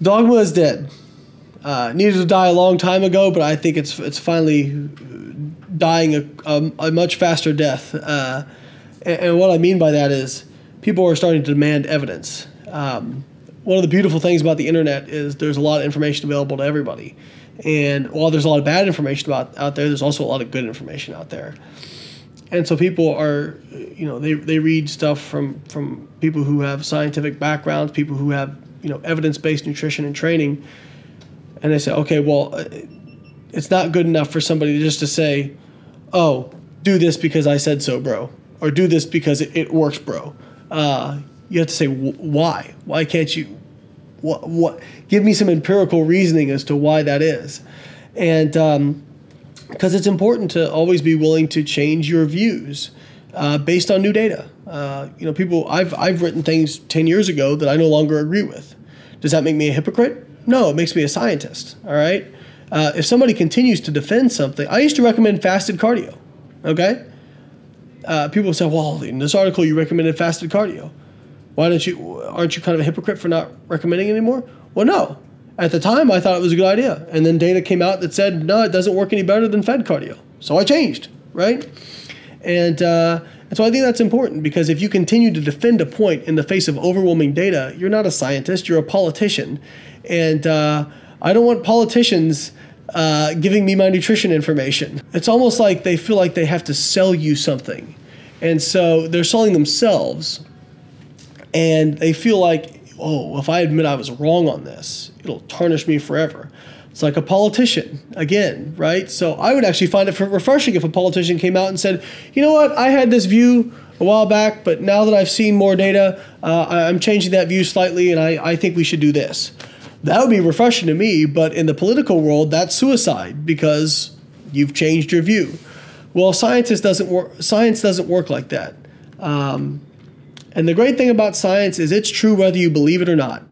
Dogma is dead. Needed to die a long time ago, but I think it's finally dying a much faster death. And what I mean by that is people are starting to demand evidence. One of the beautiful things about the internet is there's a lot of information available to everybody. And while there's a lot of bad information out there, there's also a lot of good information out there. And so people are, they read stuff from people who have scientific backgrounds, people who have, evidence-based nutrition and training. And they say, okay, well, it's not good enough for somebody just to say, oh, do this because I said so, bro. Or do this because it works, bro. You have to say, why? Why can't you? What? Give me some empirical reasoning as to why that is. And because it's important to always be willing to change your views based on new data. I've written things 10 years ago that I no longer agree with. Does that make me a hypocrite? No, it makes me a scientist, all right? If somebody continues to defend something, I used to recommend fasted cardio, okay? People say, well, in this article you recommended fasted cardio. Aren't you kind of a hypocrite for not recommending it anymore? Well, no. At the time, I thought it was a good idea. And then data came out that said, no, it doesn't work any better than fed cardio. So I changed, right? And so I think that's important because if you continue to defend a point in the face of overwhelming data, you're not a scientist, you're a politician. And I don't want politicians giving me my nutrition information. It's almost like they feel like they have to sell you something. And so they're selling themselves. And they feel like, oh, if I admit I was wrong on this, it'll tarnish me forever. It's like a politician, again, right? So I would actually find it refreshing if a politician came out and said, you know what, I had this view a while back, but now that I've seen more data, I'm changing that view slightly, and I think we should do this. That would be refreshing to me, but in the political world, that's suicide because you've changed your view. Well, science doesn't work like that. And the great thing about science is it's true whether you believe it or not.